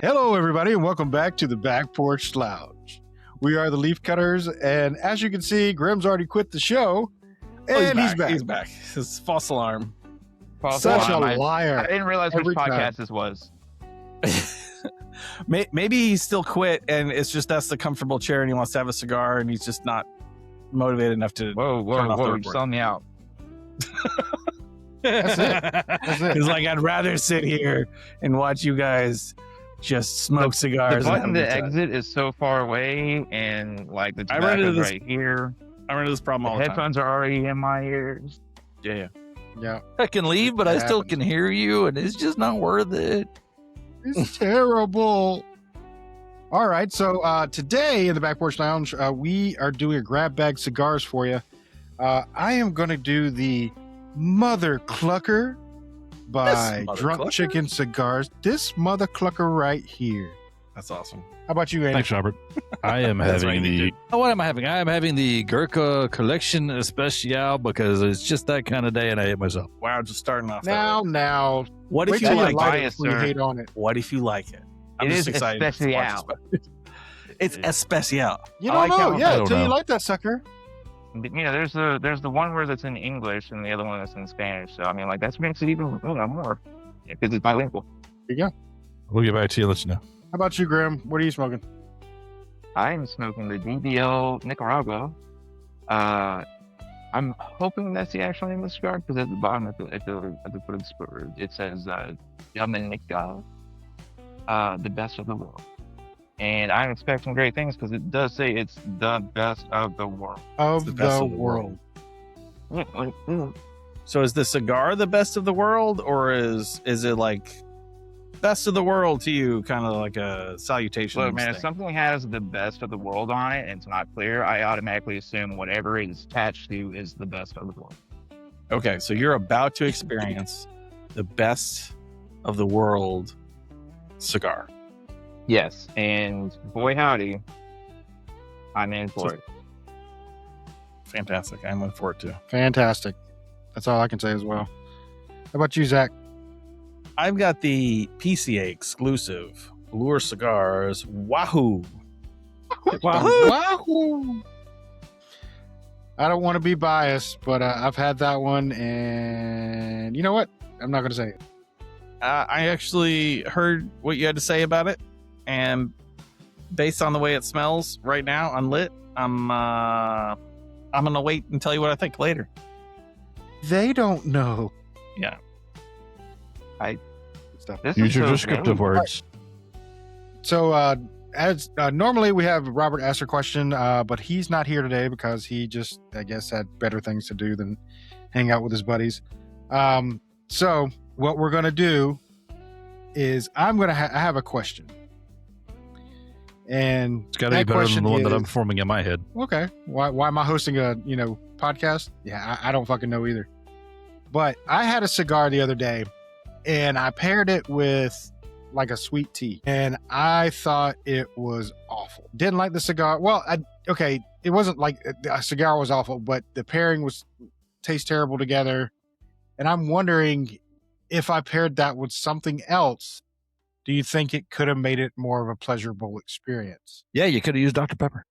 Hello, everybody, and welcome back to the Back Porch Lounge. We are the Leaf Cutters, and as you can see, Grim's already quit the show, and he's back. He's back. His false alarm. Such a liar. I didn't realize which podcast this was. Maybe he still quit, and it's just that's the comfortable chair, and he wants to have a cigar, and he's just not motivated enough to. Whoa! You're selling me out. That's it. He's like, I'd rather sit here and watch you guys just smoke cigars. The button to exit is so far away, and like the tobacco's right here. I run into this problem all the time. Headphones are already in my ears. Yeah. I can leave, but I still can hear you, and it's just not worth it. It's terrible. All right, so today in the Back Porch Lounge, we are doing a grab bag cigars for you. I am going to do the Mother Clucker by Drunk Chicken Cigars. This Mother Clucker right here. That's awesome. How about you, Andy? Thanks, Robert. I am having the... Oh, what am I having? I am having the Gurkha Collection Especial because it's just that kind of day, and I hate myself. Wow, just starting off. Now. What Wait if you till like like it? it before you hate on it. What if you like it? I'm It just is excited. especial. It's especial. You I don't like know, that yeah, one. until you like that sucker. You know, there's the one word that's in English and the other one that's in Spanish. So I mean, like that makes it even more. Yeah, because it's bilingual. There you go. We'll get back to you and let you know. How about you, Grim? What are you smoking? I am smoking the DBL Nicaragua. I'm hoping that's the actual name of the cigar because at the bottom at the foot of the spur it says Dominica, the best of the world. And I'm expecting great things because it does say it's the best of the world. Of the the, best of the world. So is the cigar the best of the world, or is it like best of the world to you, kind of like a salutation? Look, man, if thing? something has the best of the world on it and it's not clear, I automatically assume whatever it is attached to is the best of the world. Okay, so you're about to experience the best of the world cigar. Yes, and boy howdy, I'm in for it. Fantastic. I'm looking forward to it. Fantastic. That's all I can say as well. How about you, Zach? I've got the PCA Exclusive Lure Cigars Wahoo. Wahoo! I don't want to be biased, but I've had that one, and you know what? I'm not going to say it. I actually heard what you had to say about it, and based on the way it smells right now, unlit, I'm gonna wait and tell you what I think later. They don't know. Yeah. This Use is your so descriptive good. words. So, as normally we have Robert ask a question, but he's not here today because he just, I guess, had better things to do than hang out with his buddies. So, what we're going to do is I'm going to I have a question. And It's got to be better than the one that I'm is, forming in my head. okay, why am I hosting a, podcast? Yeah, I don't fucking know either. But I had a cigar the other day, and I paired it with like a sweet tea, and I thought it was awful. Didn't like the cigar. Well, it wasn't like a cigar was awful, but the pairing tastes terrible together. And I'm wondering if I paired that with something else, do you think it could have made it more of a pleasurable experience? Yeah, you could have used Dr. Pepper.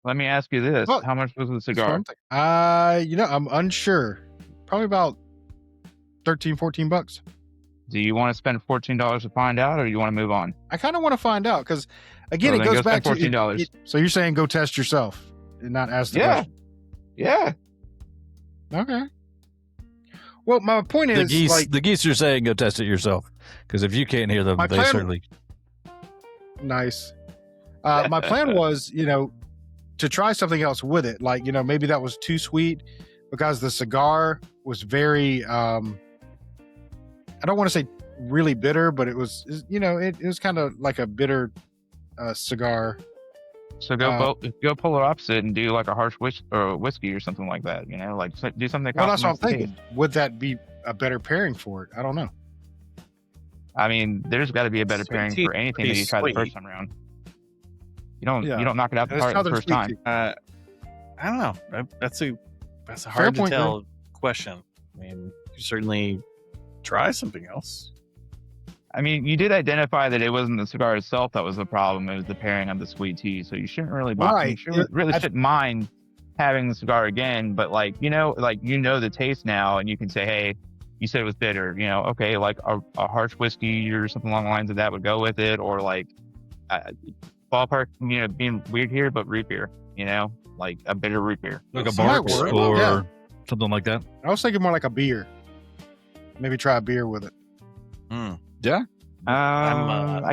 Let me ask you this: Well, how much was the That's cigar? what I'm thinking. I'm unsure. Probably about $13-14. Do you want to spend $14 to find out, or do you want to move on? I kind of want to find out because, again, Well, it then goes go back spend to $14. So you're saying go test yourself and not ask the Yeah. question. Yeah. Okay. Well, my point is, The geese are saying go test it yourself because if you can't hear them, My they plan- certainly. nice. My plan was, to try something else with it. Like, maybe that was too sweet because the cigar was very, I don't want to say really bitter, but it was, it was kind of like a bitter cigar. So go polar opposite and do like a harsh whiskey or something like that. Like do something. Well, that's what I'm complements the thinking. taste. Would that be a better pairing for it? I don't know. I mean, there's got to be a better Sweet pairing tea for anything that tastes you try the sweet. first time around. You don't Yeah. knock it out the It's park the Southern first sweet time. tea. I don't know. That's a Fair hard to point, tell question. I mean, you certainly try something else. I mean, you did identify that it wasn't the cigar itself that was the problem. It was the pairing of the sweet tea. So you shouldn't really Right. shouldn't mind having the cigar again. But like, the taste now, and you can say, hey, you said it was bitter. Okay, like a harsh whiskey or something along the lines of that would go with it, or like ballpark, being weird here, but root beer. Like a bitter root beer, like a Might Barks work. or Yeah. something like that. I was thinking more like a beer. Maybe try a beer with it. I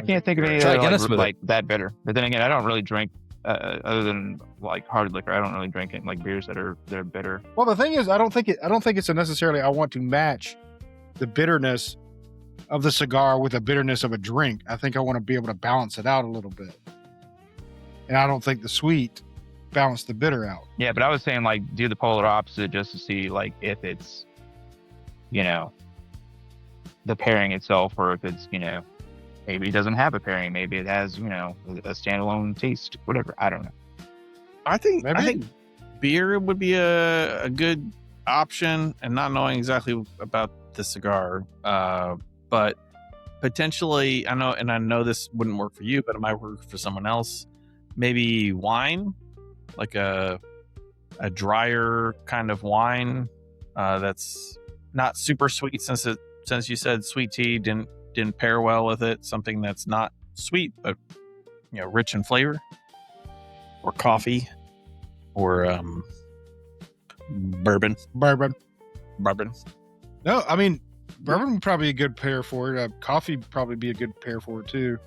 can't think of any Try that Guinness with like that bitter. But then again, I don't really drink other than like hard liquor. I don't really drink it like beers that are bitter. Well, the thing is, I don't think it's a necessarily I want to match the bitterness of the cigar with the bitterness of a drink. I think I want to be able to balance it out a little bit. And I don't think the sweet balanced the bitter out. Yeah, but I was saying like do the polar opposite just to see like if it's, the pairing itself, or if it's, maybe it doesn't have a pairing. Maybe it has, a standalone taste, whatever. I don't know. I think Maybe. beer would be a good option, and not knowing exactly about the cigar, but potentially I know this wouldn't work for you, but it might work for someone else. Maybe wine, like a drier kind of wine that's not super sweet, since you said sweet tea didn't pair well with it. Something that's not sweet but rich in flavor, or coffee, or bourbon. No, I mean, bourbon would probably be a good pair for it. Coffee would probably be a good pair for it too.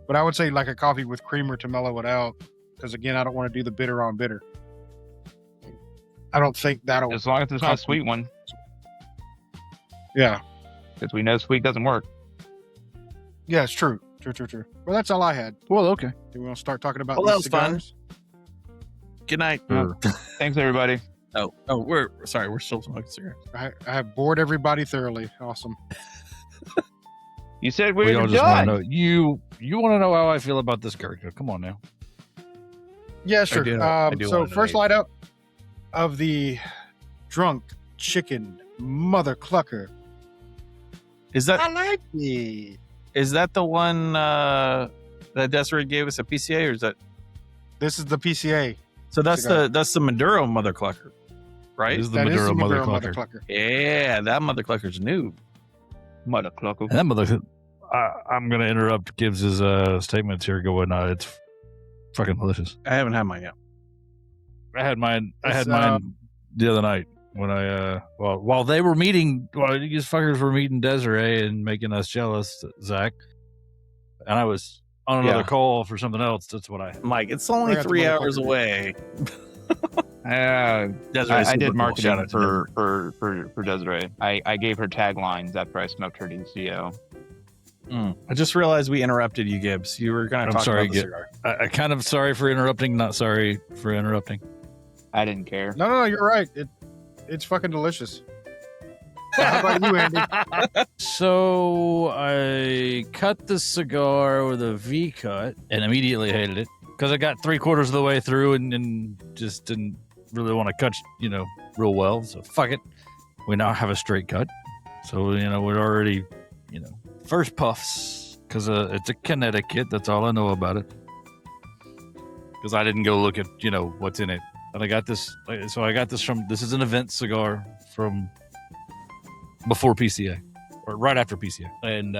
But I would say like a coffee with creamer to mellow it out. Because again, I don't want to do the bitter on bitter. I don't think that'll. As long as it's not a sweet one, Yeah. because we know sweet doesn't work. Yeah, it's true. True. Well, that's all I had. Well, okay. Do we want to start talking about Well, that these was fun. cigars? Good night. Sure. Thanks, everybody. Oh, we're sorry. We're still smoking cigarettes. I have bored everybody thoroughly. Awesome. You said We we all were just want to done. know. You want to know how I feel about this Gurkha? Come on now. Yeah, sure. I do So wanna know first you. light up of the drunk chicken Mother Clucker. Is that like it. the one that Desiree gave us at PCA, or is that? This is the PCA. So that's Cigar. the Maduro Mother Clucker, right? This is the That is Maduro the Mother Maduro Mother Clucker. Clucker. Yeah, that Mother Clucker's new. Mother Clucker. And that mother. I'm going to interrupt Gibbs's statements here. Going, it's fucking delicious. I haven't had mine yet. I had mine. It's, The other night when while they were meeting, while these fuckers were meeting Desiree and making us jealous, Zach, and I was on another Yeah. call for something else. That's what I. Mike, it's only I got the 3 Mother hours Clucker. away. I Desiree's super did cool. marketing Shout out to Desiree. for Desiree. I gave her taglines after I smoked her DCO. I just realized we interrupted you, Gibbs. You were going I'm to talk sorry, about the Gibbs. cigar. I kind of sorry for interrupting. Not sorry for interrupting. I didn't care. No, you're right. It's fucking delicious. How about you, Andy? So I cut the cigar with a V cut and immediately hated it because I got 3/4 of the way through and just didn't really want to cut, real well. So fuck it. We now have a straight cut. So, we're already, first puffs because it's a Connecticut. That's all I know about it. Because I didn't go look at, what's in it. And I got this. So I got this this is an event cigar from before PCA or right after PCA. And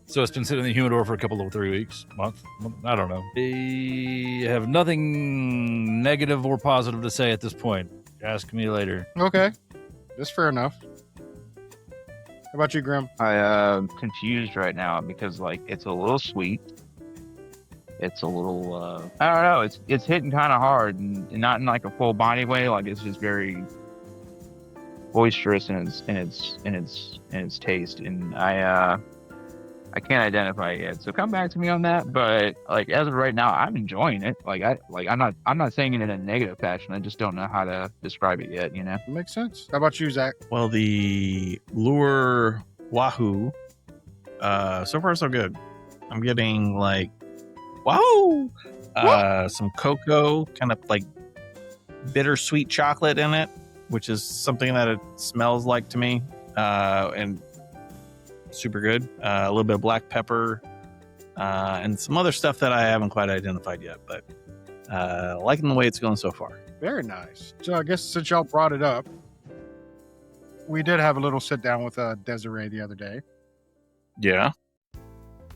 so it's been sitting in the humidor for a couple of 3 weeks, month. I don't know. I have nothing negative or positive to say at this point. Ask me later. Okay. That's fair enough. How about you, Grim? I confused right now because like it's a little sweet. It's a little I don't know. It's hitting kind of hard and not in like a full body way. Like it's just very boisterous in its taste, and I can't identify it yet. So come back to me on that. But like as of right now, I'm enjoying it. I'm not saying it in a negative fashion. I just don't know how to describe it yet. That makes sense. How about you, Zach? Well, the Lure Wahoo, so far so good. I'm getting like, wow, some cocoa, kind of like bittersweet chocolate in it, which is something that it smells like to me. And super good. A little bit of black pepper and some other stuff that I haven't quite identified yet, but liking the way it's going so far. Very nice. So I guess since y'all brought it up, we did have a little sit down with Desiree the other day, Yeah.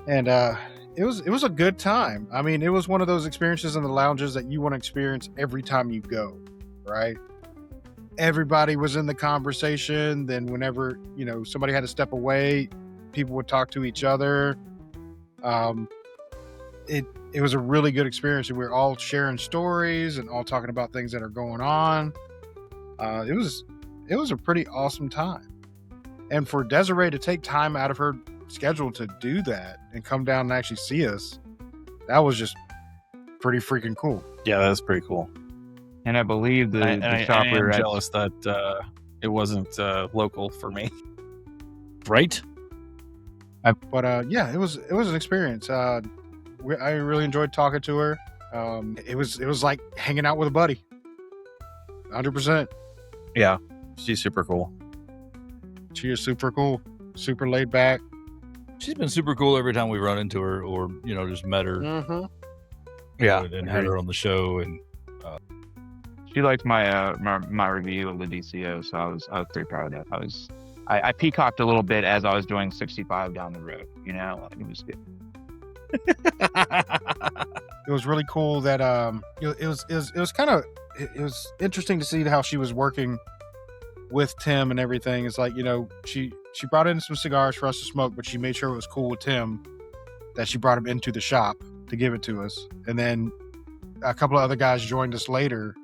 and it was a good time. I mean, it was one of those experiences in the lounges that you want to experience every time you go, right? Everybody was in the conversation. Then whenever, somebody had to step away, people would talk to each other. It was a really good experience, and we were all sharing stories and all talking about things that are going on. It was a pretty awesome time. And for Desiree to take time out of her schedule to do that and come down and actually see us, that was just pretty freaking cool. Yeah, that's pretty cool. And I believe the shop I we were am at. jealous that it wasn't local for me. Right? But yeah, it was an experience. I really enjoyed talking to her. It was like hanging out with a buddy. 100%. Yeah, she's super cool. She is super cool, super laid back. She's been super cool every time we run into her or, just met her. Mm-hmm. Yeah, And had her on the show. And She liked my my review of the DCO, so I was pretty proud of that. I peacocked a little bit as I was doing 65 down the road. It was good. It was really cool that it was interesting to see how she was working with Tim and everything. It's like, she brought in some cigars for us to smoke, but she made sure it was cool with Tim that she brought him into the shop to give it to us. And then a couple of other guys joined us later.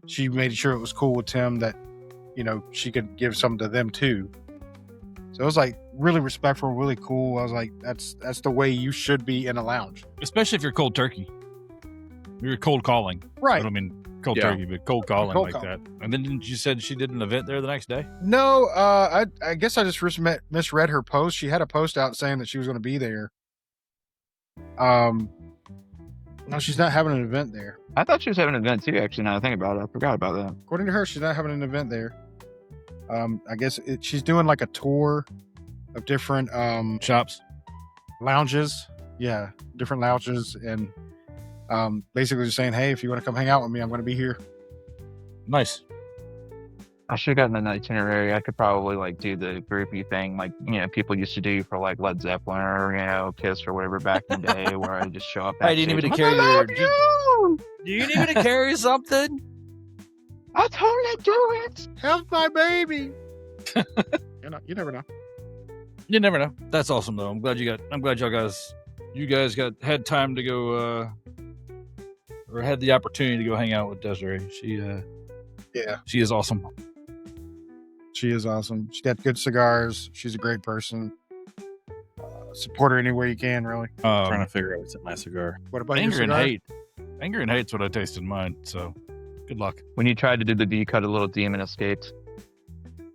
She made sure it was cool with Tim that, she could give some to them too. So it was like really respectful, really cool. I was like, that's the way you should be in a lounge. especially if you're cold turkey. You're cold calling. Right. I don't mean cold Yeah. turkey, but cold calling Cold like call. that. And then you said she did an event there the next day? No, I guess I just misread her post. She had a post out saying that she was going to be there. No, she's not having an event there. I thought she was having an event too. Actually, now that I think about it, I forgot about that. According to her, she's not having an event there. I guess she's doing like a tour of different Shops. lounges. Yeah, different lounges, and basically just saying, hey, if you want to come hang out with me, I'm going to be here. Nice. I should have gotten an itinerary. I could probably do the groupie thing, people used to do for Led Zeppelin or Kiss or whatever back in the day, where I just show up. Hey, do you need me to backstage, carry "I your? love you! Do you need me to carry something? I totally do it. Have my baby. You never know. You never know. That's awesome though. I'm glad you guys had time to go or had the opportunity to go hang out with Desiree. Yeah, She is awesome. she is awesome. She's got good cigars. She's a great person. Support her anywhere you can, really. Trying to figure out what's in my cigar. What about your Anger and cigar? hate. Anger and hate's what I taste in mine. So, good luck. When you tried to do the D cut, a little demon escaped.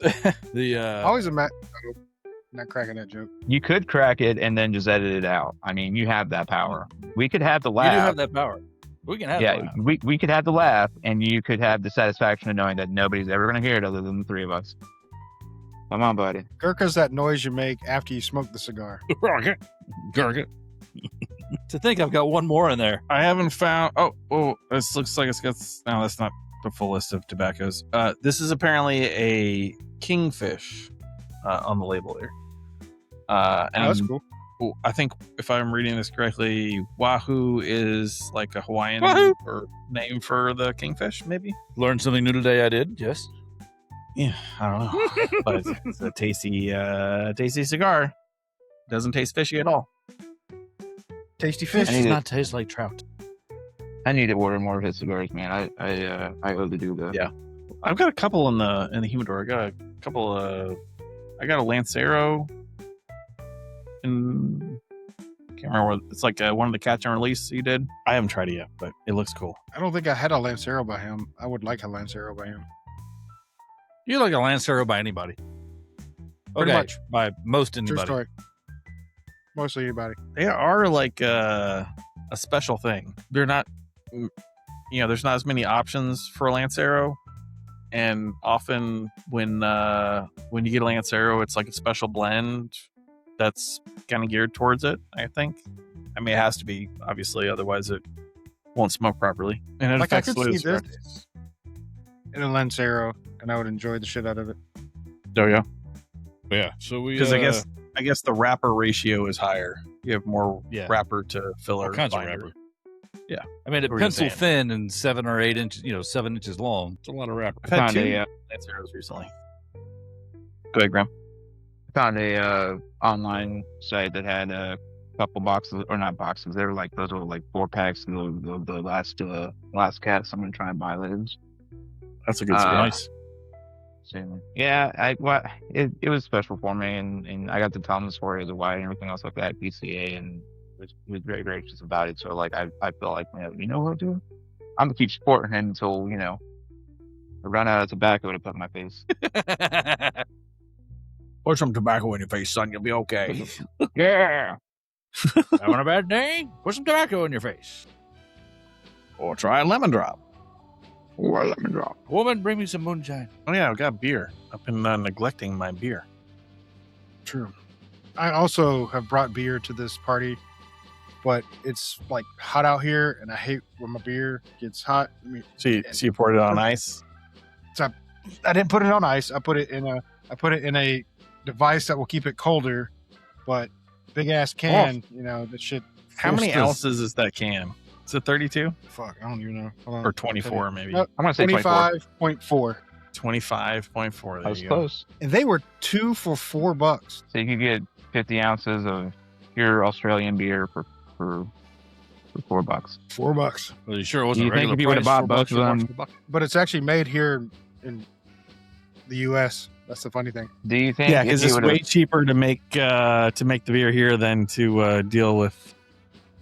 Always a not cracking that joke. You could crack it and then just edit it out. I mean, you have that power. We could have the you laugh. do have that power. We can have Yeah, that. we could have the laugh, and you could have the satisfaction of knowing that nobody's ever going to hear it other than the three of us. Come on, buddy. Gurkha's that noise you make after you smoke the cigar. Gurkha. To think I've got one more in there. I haven't found. Oh, this looks like it's got. No, that's not the full list of tobaccos. This is apparently a kingfish on the label here. And That's cool. I think if I'm reading this correctly, Wahoo is like a Hawaiian Wahoo! or name for the kingfish, maybe. Learned something new today. I did. Yes. Yeah, I don't know, but it's a tasty cigar. Doesn't taste fishy at all. Tasty Fish fish. I does need not taste like trout. I need to order more of his cigars, man. I owe the dude. Yeah. I've got a couple in the humidor. I got a couple. I got a Lancero. And can't remember what it's like. One of the catch and release you did. I haven't tried it yet, but it looks cool. I don't think I had a Lancero by him. I would like a Lancero by him. You like a Lancero by anybody. Pretty Okay, much. by most True anybody. story. Mostly anybody. They are like a special thing. They're not. There's not as many options for a Lancero, and often when you get a Lancero, it's like a special blend that's kind of geared towards it, I think. I mean, it has to be, obviously, otherwise it won't smoke properly. And it Like, I affects could the way see the cigar this. tastes. In a Lancero, and I would enjoy the shit out of it. Oh, yeah. Yeah. So we Because I guess the wrapper ratio is higher. You have more wrapper to filler. All kinds of binder. wrapper. Yeah. I mean, it What were you pencil saying? thin and 7 or 8 inches, 7 inches long. It's a lot of wrapper. I've had Found 2 a, Lanceros recently. Go ahead, Graham. found a online site that had a couple boxes, or not boxes. They were like those were like 4-packs. The last cast. I'm gonna try and buy those. That's a good cigar. Nice. Soon. Yeah, it was special for me, and I got to tell him the story of the why and everything else like that. PCA, and he was very gracious about it. So like I feel like you know what, dude, I'm gonna keep supporting him until I run out of tobacco to put in my face. Put some tobacco in your face, son. You'll be okay. Yeah. Having a bad day? Put some tobacco in your face. Or try a lemon drop. Well, let me drop. Woman, bring me some moonshine. Oh, yeah, I've got beer. I've been neglecting my beer. True. I also have brought beer to this party, but it's like hot out here, and I hate when my beer gets hot. I mean, So you poured it on ice? I didn't put it on ice. I put it in a device that will keep it colder, but big ass can, that shit. How many ounces is that can? Is it 32? Fuck, I don't even know. Hold on. Or 24, maybe? Nope. I'm gonna say 24. 25.4. 25.4. I was There you go. close. And they were 2 for $4. So you could get 50 ounces of pure Australian beer for $4. $4. Well, you sure it Do wasn't you think regular if you would have price, bought both of them, $4? But it's actually made here in the U.S. That's the funny thing. do you think? Yeah, if because you it's would've- way cheaper to make the beer here than to deal with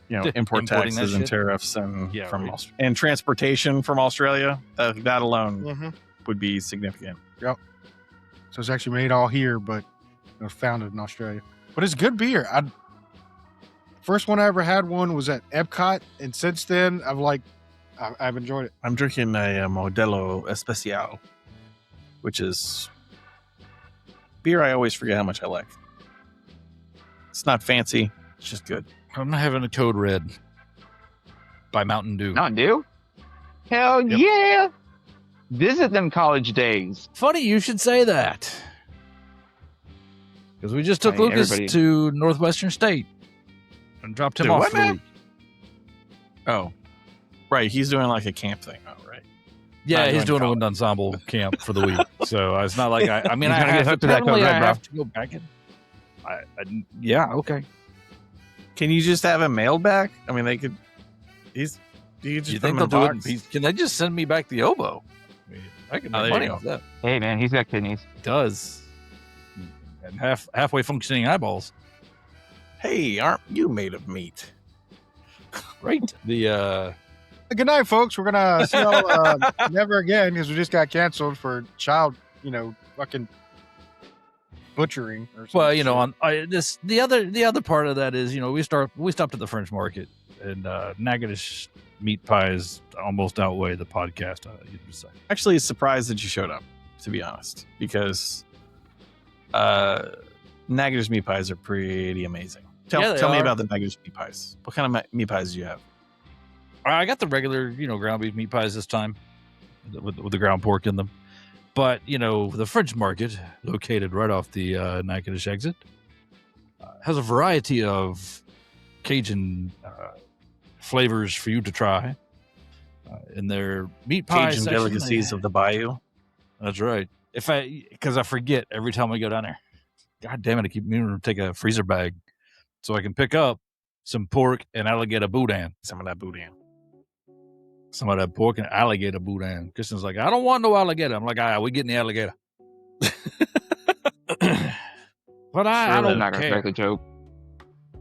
import Importing that taxes and shit? tariffs and Yeah, from right. and transportation from Australia. That alone Mm-hmm. would be significant. So it's actually made all here, but founded in Australia. But it's good beer. First one I ever had one was at Epcot, and since then I've enjoyed it. I'm drinking a Modelo Especial, which is beer I always forget how much I like. It's not fancy. It's just good. I'm having a Code Red by Mountain Dew. Mountain Dew? Hell Yep. yeah! Visit them college days. Funny you should say that. Because we just took I mean, Lucas everybody- to Northwestern State and dropped him Do off what for the now? week. Oh, right. He's doing like a camp thing. Oh, right. Yeah, Not he's going doing to a wind ensemble camp for the week. So it's not like I mean, He's I gonna get have, hooked to that Code apparently Red, I bro. have to go back in. Yeah, okay. Can you just have him mailed back? I mean, they could. You could just You put think him they'll in a do it? box. Can they just send me back the oboe? I mean, I can Oh, make there money you off that. Hey man, he's got kidneys. It does. And halfway functioning eyeballs. Hey, aren't you made of meat? Right. The Good night, folks. We're gonna see y'all never again because we just got canceled for child, fucking butchering. Or some well, shit. the other part of that is, we stopped at the French market, and Natchitoches meat pies almost outweigh the podcast. You'd say. Actually, surprised that you showed up, to be honest, because Natchitoches meat pies are pretty amazing. Yeah, they Tell me are. about the Natchitoches meat pies. What kind of meat pies do you have? I got the regular, ground beef meat pies this time, with the ground pork in them. But the French market, located right off the Natchitoches exit, has a variety of Cajun flavors for you to try. In their meat pie Cajun section, delicacies of the bayou. That's right. Because I forget every time I go down there. God damn it! I keep meaning to take a freezer bag so I can pick up some pork and alligator boudin. Some of that boudin. Some of that pork and alligator boudin. Kristen's like, I don't want no alligator. I'm like, all right, we getting the alligator. But I I'm don't not gonna care. crack the joke.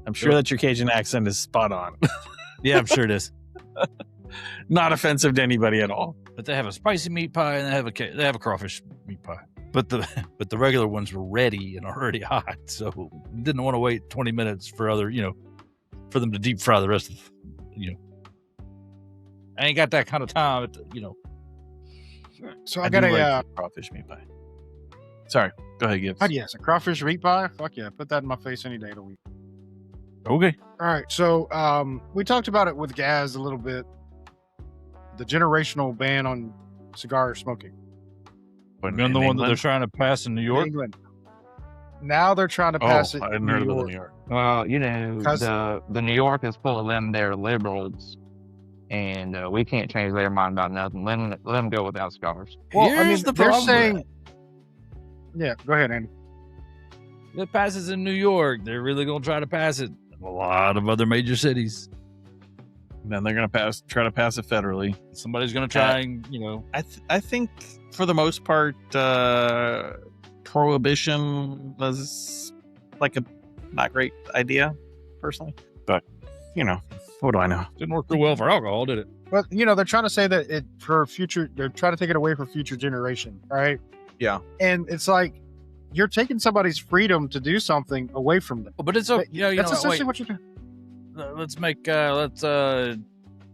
I'm sure that your Cajun accent is spot on. Yeah, I'm sure it is. Not offensive to anybody at all. But they have a spicy meat pie and they have a crawfish meat pie. But the regular ones were ready and already hot, so didn't want to wait 20 minutes for for them to deep fry the rest of, I ain't got that kind of time. So I do got like a crawfish meat pie. Sorry. Go ahead, Gibbs. God, yes, a crawfish meat pie. Fuck yeah, put that in my face any day of the week. Okay. All right, so we talked about it with Gaz a little bit. The generational ban on cigar smoking When And the in one that they're England? trying to pass in New in York. England. Now they're trying to Oh, pass it I hadn't in heard New about York. New York. Well, you know, 'Cause- the New York is full of them there liberals, and we can't change their mind about nothing. Let them go without cigars. Well, Here's I mean, the they're problem with saying. Yeah, go ahead, Andy. If it passes in New York, they're really going to try to pass it in a lot of other major cities. And then they're going to try to pass it federally. Somebody's going to try and, you know. I think for the most part, prohibition was like a not great idea, personally. But what do I know? Didn't work real well for alcohol, did it? But they're trying to say that it for future. They're trying to take it away for future generation, right? Yeah. And it's like you're taking somebody's freedom to do something away from them. But it's okay. That's essentially Wait, what you're doing. let's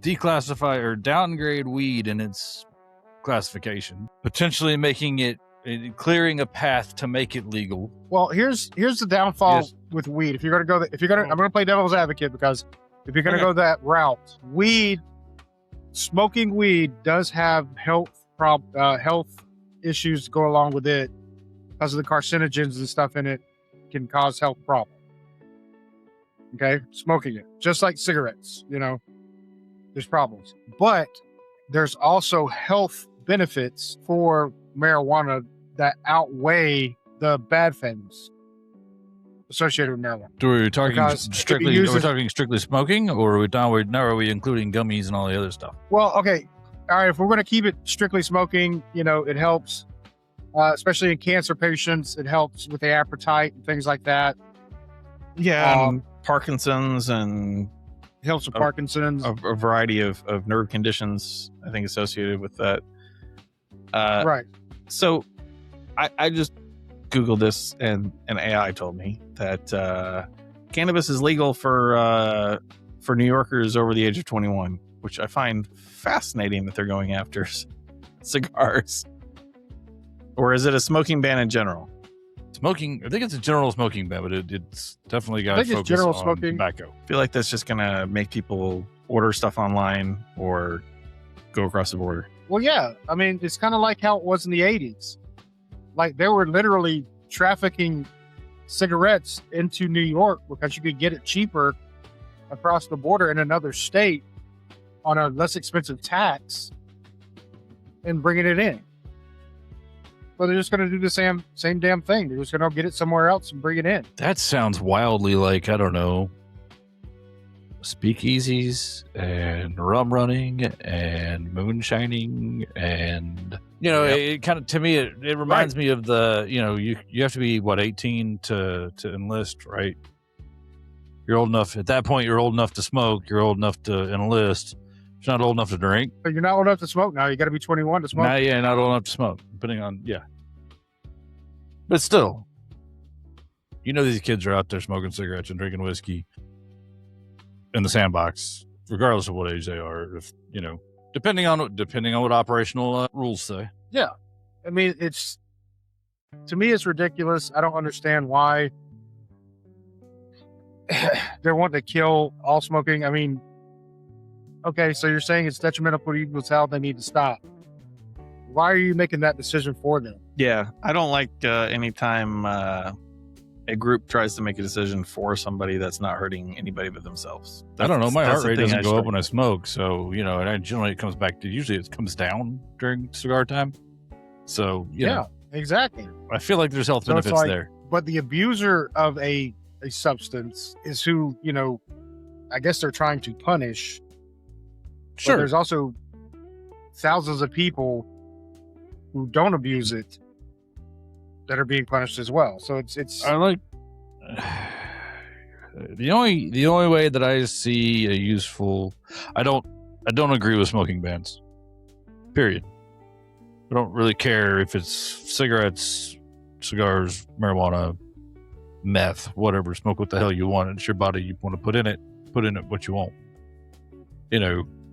declassify or downgrade weed in its classification, potentially making it clearing a path to make it legal. Well, here's the downfall Yes. with weed. If you're gonna go, I'm gonna play devil's advocate because if you're gonna Okay. go that route, smoking weed does have health issues to go along with it because of the carcinogens and stuff in it can cause health problems. Okay, smoking it just like cigarettes, there's problems, but there's also health benefits for marijuana that outweigh the bad things associated with marijuana. So are we talking Because it could be strictly? used Are we as- talking strictly smoking, or are we now? Are we including gummies and all the other stuff? Well, okay, all right. If we're going to keep it strictly smoking, it helps, especially in cancer patients. It helps with the appetite and things like that. Yeah, and Parkinson's and It helps with Oh, Parkinson's. a variety of nerve conditions, I think, associated with that. Right. So I just Googled this, and an AI told me that cannabis is legal for New Yorkers over the age of 21, which I find fascinating that they're going after cigars. Or is it a smoking ban in general? Smoking. I think it's a general smoking ban, but it's definitely got I to think focus it's general on smoking. tobacco. I feel like that's just going to make people order stuff online or go across the border. Well, yeah. I mean, it's kind of like how it was in the 80s. Like they were literally trafficking cigarettes into New York because you could get it cheaper across the border in another state on a less expensive tax and bringing it in. Well, they're just going to do the same damn thing. They're just going to get it somewhere else and bring it in. That sounds wildly like, I don't know, speakeasies and rum running and moonshining and it kind of, to me, it reminds me of the, you have to be 18 to enlist, right? You're old enough at that point. You're old enough to smoke. You're old enough to enlist. You're not old enough to drink. But you're not old enough to smoke now. You got to be 21 to smoke. Not old enough to smoke. Depending on but still, these kids are out there smoking cigarettes and drinking whiskey in the sandbox, regardless of what age they are. If depending on what operational rules say. Yeah. I mean, to me, it's ridiculous. I don't understand why they want to kill all smoking. I mean, okay, so you're saying it's detrimental to people's health. They need to stop. Why are you making that decision for them? Yeah, I don't like anytime a group tries to make a decision for somebody that's not hurting anybody but themselves. I don't know. My That's heart the rate thing doesn't I go up struggle when I smoke. So, and generally it comes back to, usually it comes down during cigar time. So, Exactly. I feel like there's health So it's benefits like- there. But the abuser of a substance is who, I guess they're trying to punish. But Sure. there's also thousands of people who don't abuse it that are being punished as well. So it's I like the only way that I see a useful. I don't agree with smoking bans. Period. I don't really care if it's cigarettes, cigars, marijuana, meth, whatever. Smoke what the hell you want. It's your body. You want to put in it what you want.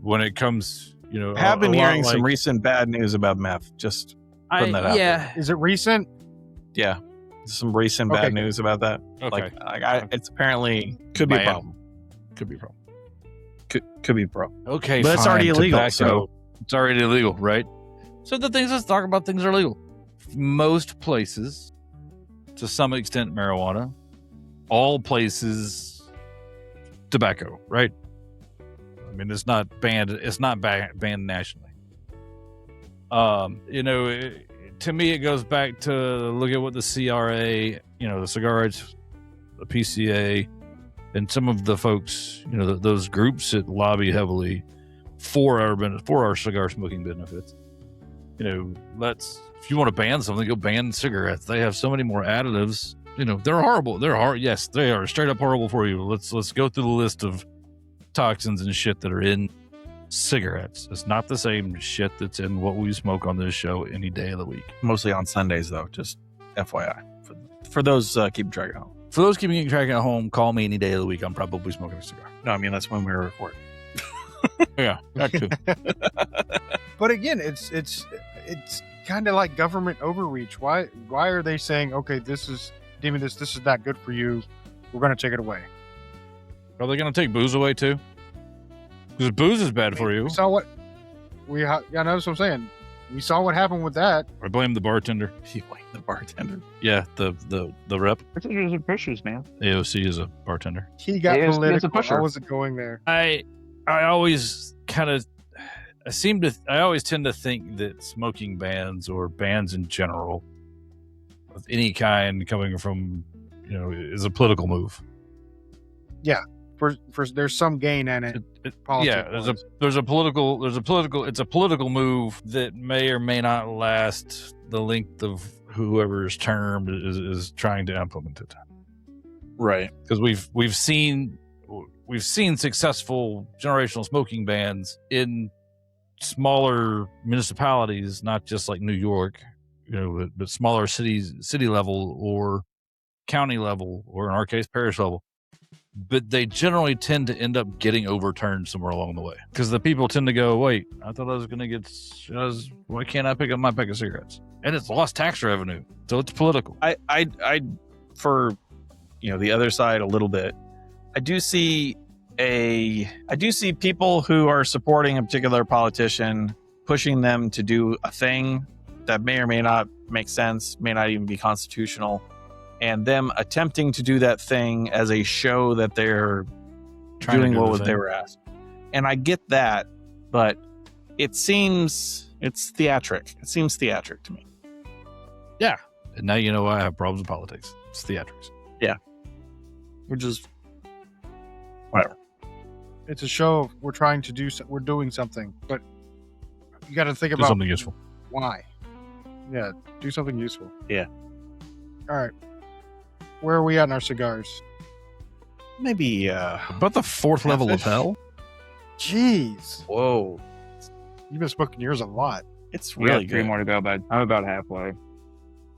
When it comes, I have been a lot hearing some like- recent bad news about meth. Just putting that out yeah. is it recent? yeah. some recent Okay, bad good. news about that. Okay. It's apparently Could be a banned. problem. Could be a problem. Could be pro. Okay, But it's fine, already illegal, tobacco. so- It's already illegal, right? So the things, let's talk about things that are legal. Most places, to some extent, marijuana. All places, tobacco, right? I mean, it's not banned. It's not banned nationally. To me, it goes back to look at what the CRA, the cigar rights, the PCA, and some of the folks, those groups that lobby heavily for our cigar smoking benefits. If you want to ban something, go ban cigarettes. They have so many more additives. They're horrible. They're hard. Yes, they are straight up horrible for you. Let's go through the list of toxins and shit that are in cigarettes. It's not the same shit that's in what we smoke on this show any day of the week. Mostly on Sundays, though. Just FYI for those keeping track at home. For those keeping track at home, call me any day of the week. I'm probably smoking a cigar. No, I mean that's when we were recording. Yeah, that too. But again, it's kind of like government overreach. Why are they saying, okay, this is not good for you, we're going to take it away? Are they going to take booze away too? Because booze is bad for you. We saw what that's what I'm saying. We saw what happened with that. I blame the bartender. You blame the bartender. Yeah, the rep. Bartenders are pushers, man. AOC is a bartender. He got He is a political. pusher. I wasn't going there. I always I always tend to think that smoking bans or bans in general of any kind coming from, is a political move. For there's some gain in it. Yeah, there's a political it's a political move that may or may not last the length of whoever's term is trying to implement it. Right. Because we've seen successful generational smoking bans in smaller municipalities, not just like New York, but smaller city level or county level, or in our case, parish level. But they generally tend to end up getting overturned somewhere along the way because the people tend to go, wait, I thought I was going to get, why can't I pick up my pack of cigarettes? And it's lost tax revenue. So it's political. I for the other side a little bit. I do see people who are supporting a particular politician, pushing them to do a thing that may or may not make sense, may not even be constitutional, and them attempting to do that thing as a show that they're doing what they were asked. And I get that, but it's theatric. It seems theatric to me. Yeah. And now you know why I have problems with politics. It's theatrics. Which is whatever. It's a show of we're doing something, but you got to think Do about something useful. why. Yeah, do something useful. Yeah. All right. Where are we at in our cigars? Maybe About the fourth level of hell. Jeez, whoa. you've been smoking yours a lot. It's We got really 3 good. more to go, bud. I'm about halfway.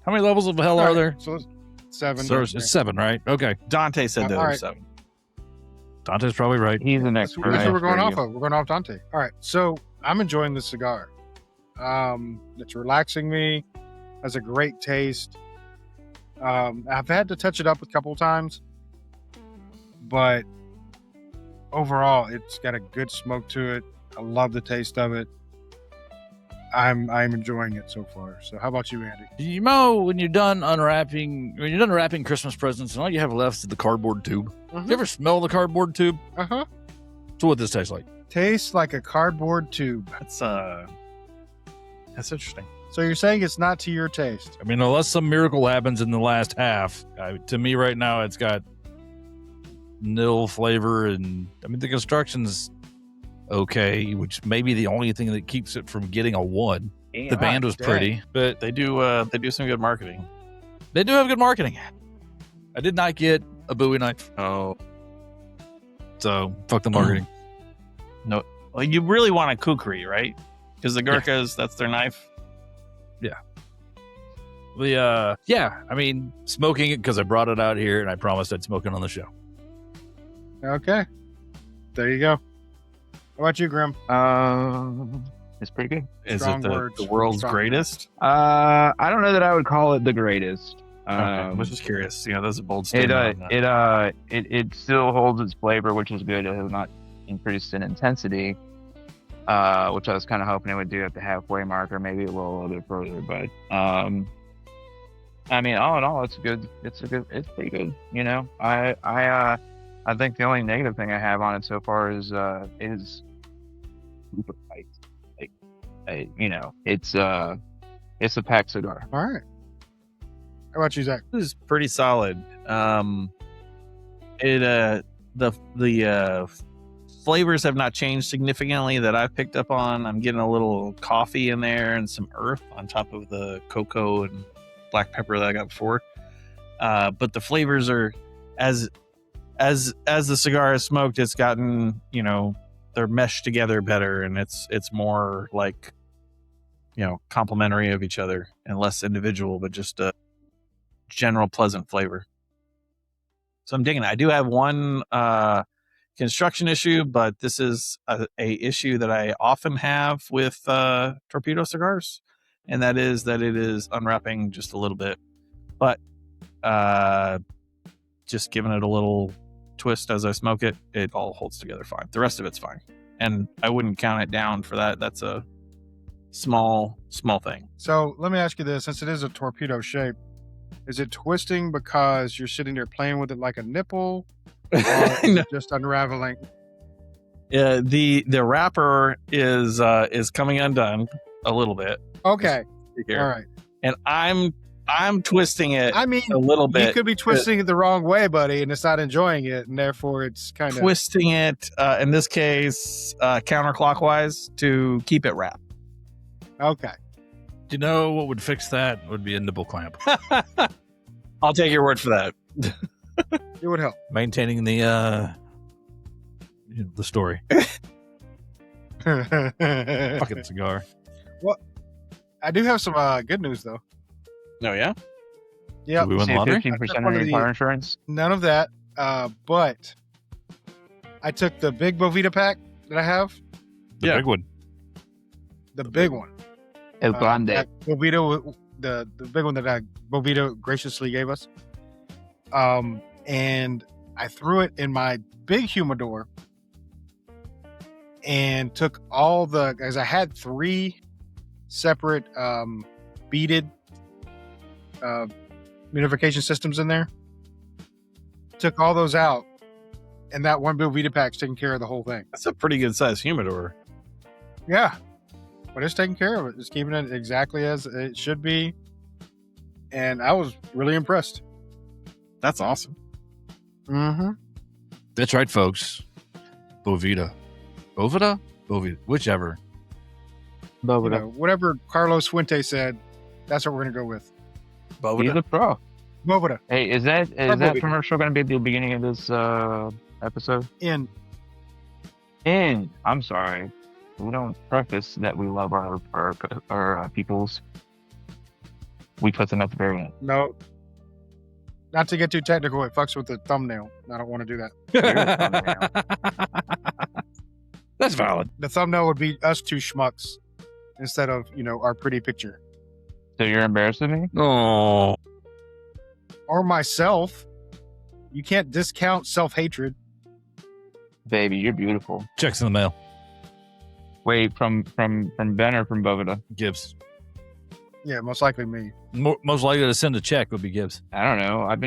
How many levels of hell are there? So it's 7. So it's 7, right? Okay. Dante said that All there were right. 7. Dante's probably right. He's an That's expert. what we're going I off assure of. We're going off Dante. All right. So I'm enjoying this cigar. It's relaxing me. Has a great taste. I've had to touch it up a couple of times, but overall, it's got a good smoke to it. I love the taste of it. I'm enjoying it so far. So how about you, Andy? When you're done wrapping Christmas presents and all you have left is the cardboard tube. You ever smell the cardboard tube? Uh-huh. So what this tastes like? Tastes like a cardboard tube. That's interesting. So you're saying it's not to your taste? I mean, unless some miracle happens in the last half, to me right now, it's got nil flavor. And I mean, the construction's okay, which may be the only thing that keeps it from getting a 1. The band was dang. pretty, but They do some good marketing. they do have good marketing. I did not get a Bowie knife, Oh. so fuck the marketing. Well, you really want a kukri, right? Because the Gurkhas, that's their knife. I mean, smoking it because I brought it out here and I promised I'd smoke it on the show. Okay. There you go. How about you, Grim? It's pretty good. Is Strong it the words. world's Strong greatest? I don't know that I would call it the greatest. I was just curious. Those are bold statement. It still holds its flavor, which is good. It has not increased in intensity, which I was kind of hoping it would do at the halfway mark, or maybe a little bit further. But I mean, all in all, it's good. It's pretty good. I think the only negative thing I have on it so far is super light. It's a pack cigar. All right. How about you, Zach? It was pretty solid. The flavors have not changed significantly that I've picked up on. I'm getting a little coffee in there and some earth on top of the cocoa and black pepper that I got before. But the flavors are as the cigar is smoked, it's gotten, they're meshed together better, and it's more like, complementary of each other and less individual, but just a general pleasant flavor. So I'm digging it. I do have one construction issue, but this is a issue that I often have with torpedo cigars, and that is that it is unwrapping just a little bit, but just giving it a little twist as I smoke it, it all holds together fine. The rest of it's fine, and I wouldn't count it down for that. That's a small thing. So let me ask you this: since it is a torpedo shape, is it twisting because you're sitting there playing with it like a nipple, or is it just unraveling? The wrapper is coming undone a little bit. Okay, Here. all right. And I'm twisting it. I mean, a little bit. You could be twisting it the wrong way, buddy, and it's not enjoying it, and therefore it's kind of twisting it. In this case, counterclockwise to keep it wrapped. okay. Do you know what would fix that? Would be a nipple clamp. I'll take your word for that. It would help. Maintaining the story. Fucking cigar. Well, I do have some good news though. Oh yeah. Yeah, Did we win the lottery? 15% on your car insurance. None of that. But I took the big Boveda pack that I have, The big one. the big one. El Grande. That Boveda, the big one that Boveda graciously gave us. And I threw it in my big humidor and took all as I had 3 separate beaded humidification systems in there. Took all those out, and that one Boveda pack's taking care of the whole thing. That's a pretty good size humidor. Yeah, but it's taking care of it. It's keeping it exactly as it should be, and I was really impressed. That's awesome. Mm-hmm. That's right, folks. Boveda. Boveda? Boveda. Whichever. Whatever Carlos Fuente said, that's what we're gonna go with. He's a pro. Boveda. Hey, is that Boveda. commercial going to be at the beginning of this episode? I'm sorry. We don't preface that we love our peoples. We put them at the very end. No. Not to get too technical, it fucks with the thumbnail. I don't want to do that. That's valid. The thumbnail would be us 2 schmucks instead of, our pretty picture. So you're embarrassing me? Oh. Or myself. You can't discount self-hatred. Baby, you're beautiful. Checks in the mail. Wait, from Ben or from Boveda? Gibbs. Yeah, most likely me. Most likely to send a check would be Gibbs. I don't know. I've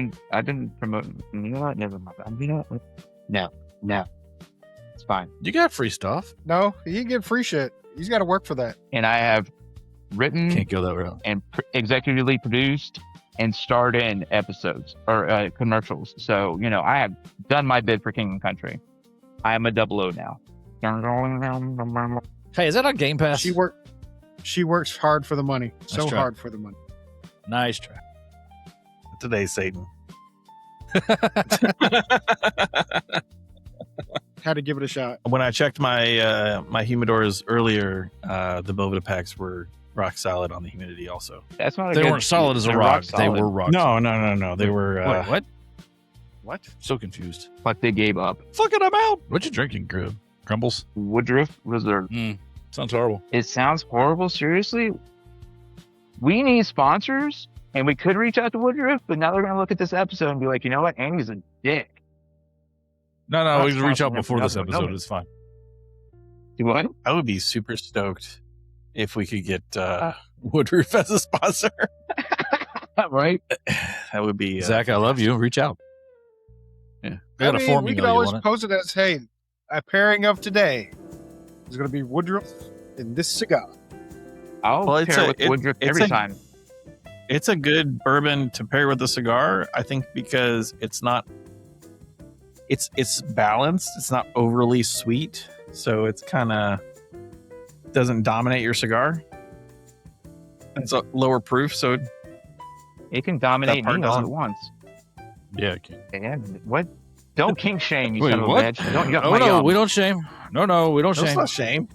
been promoting. You know what? Never mind. No. It's fine. You got free stuff. No, he can get free shit. He's got to work for that. And I have written Can't go that route. and executively produced and starred in episodes or commercials. So, I have done my bid for King and Country. I am a 00 now. Hey, is that on Game Pass? She works hard for the money. So Nice try. hard for the money. Nice try. Today, Satan. Had to give it a shot. When I checked my my humidors earlier, the Boveda packs were rock solid on the humidity also. That's not. They weren't solid as a they're rock. They solid. were rock. No. They were. Wait, what? What? So confused. But they gave up. Fucking I'm out. What you drinking, Grub? Crumbles? Woodruff Reserve. Sounds horrible. It sounds horrible. Seriously, we need sponsors. And we could reach out to Woodruff, but now they're going to look at this episode and be like, you know what? Andy's a dick. No, we That's can reach out possible. before this No, episode. It's fine. Do what? I would be super stoked if we could get Woodruff as a sponsor. Right? That would be Zach, I love you. Reach out. Yeah. I got a form we email can you always want it. post it as, hey, a pairing of today is going to be Woodruff in this cigar. I'll Well, it's pair a- with it- Woodruff it's every a- time. It's a good bourbon to pair with a cigar, I think, because it's balanced. It's not overly sweet, so it's kind of doesn't dominate your cigar. It's a lower proof, so It can dominate part me all at doesn't- once. Yeah, okay. And what? Don't kink shame, you Wait, son of a what? bitch. Don't yuck Oh, my no, yum. we don't shame. No, we don't no, it's shame. not shame.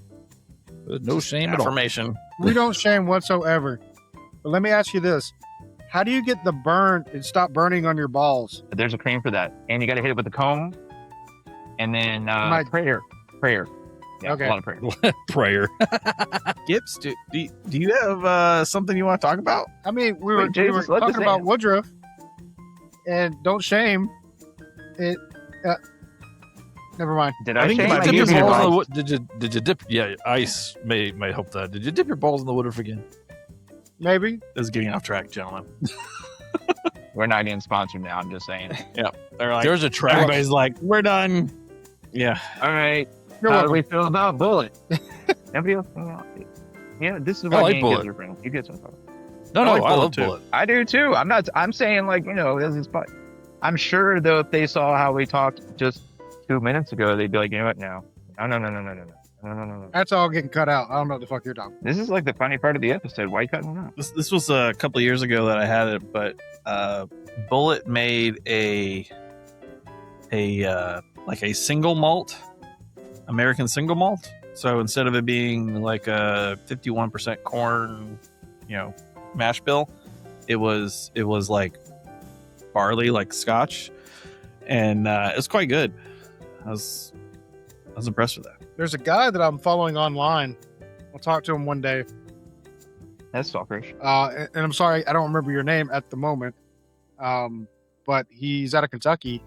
No shame at all. Affirmation. We don't shame whatsoever. But let me ask you this. How do you get the burn and stop burning on your balls? There's a cream for that. And you got to hit it with the comb. And then prayer. Yeah, Okay. a lot of prayer. Prayer. Gibbs, do you have something you want to talk about? I mean, we were Jesus, let talking this about in. Woodruff, and don't shame it. Never mind. Did I I think shame? my I Dip Did your gave you you balls in the advice. wood. Did you dip? Yeah, ice may help that. Did you dip your balls in the Woodruff again? Maybe. This is getting off track, gentlemen. We're not getting sponsored now. I'm just saying. They're like, There's a track. everybody's like, we're done. Yeah. All right. You're How do welcome. we feel about Bullet? Nobody else? Yeah, this is I why like me and Bullet. Gibbs are friends. You get some. No, like I Bullet love too. Bullet. I do too. I'm saying like, this is fun. I'm sure though if they saw how we talked just 2 minutes ago, they'd be like, you know what? No. No. That's all getting cut out. I don't know what the fuck you're talking. This is like the funny part of the episode. Why you cutting it out? This was a couple of years ago that I had it, but Bullet made a single malt, American single malt. So instead of it being like a 51% corn, mash bill, it was like barley, like Scotch, and it's quite good. I was impressed with that. There's a guy that I'm following online. I'll talk to him one day. That's stalkerish. And I'm sorry, I don't remember your name at the moment. But he's out of Kentucky,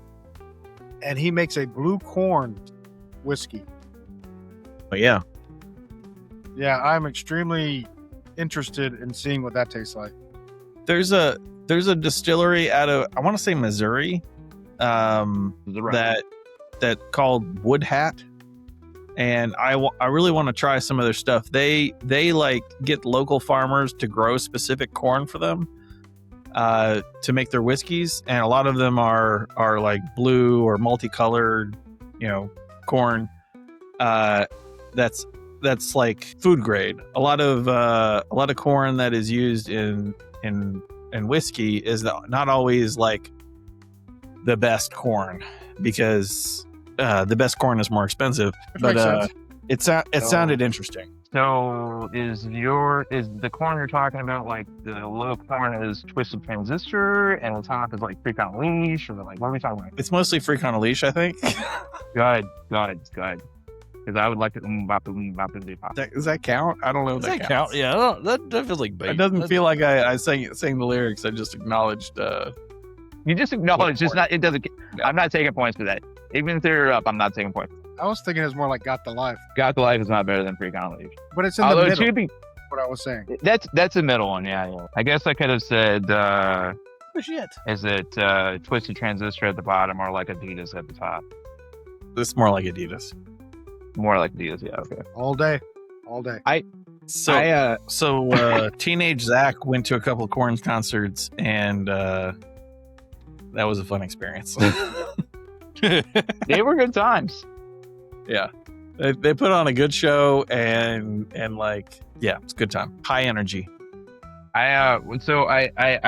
and he makes a blue corn whiskey. But yeah, Yeah, I'm extremely interested in seeing what that tastes like. there's a distillery out of, I want to say Missouri, that called Wood Hat, and I really want to try some of their stuff. They like get local farmers to grow specific corn for them to make their whiskeys, and a lot of them are like blue or multicolored, corn. That's like food grade. A lot of corn that is used in whiskey is not always like the best corn, because the best corn is more expensive. Which makes sense. It sounded interesting. So is the corn you're talking about like the low corn is Twisted Transistor and the top is like Freak on a Leash, or like what are we talking about? It's mostly Freak on a Leash, I think. Good. Because I would like to Does that count? I don't know if Does that that counts. count? Yeah, that feels like bait. It doesn't feel like I sang the lyrics. I just acknowledged. You just acknowledge it's not. It doesn't. I'm not taking points for that. Even if they're up, I'm not taking points. I was thinking it's more like Got the Life, Got the Life is not better than Freak on a Leash. but it's in the Although it middle. should be. What I was saying. That's the middle one. Yeah. I guess I could have said. Shit. Is it Twisted Transistor at the bottom or like Adidas at the top? It's more like Adidas. More like Adidas. Yeah. Okay. All day. So teenage Zach went to a couple of Korn concerts, and that was a fun experience. They were good times. Yeah, they put on a good show, and like, yeah, it's a good time. High energy. I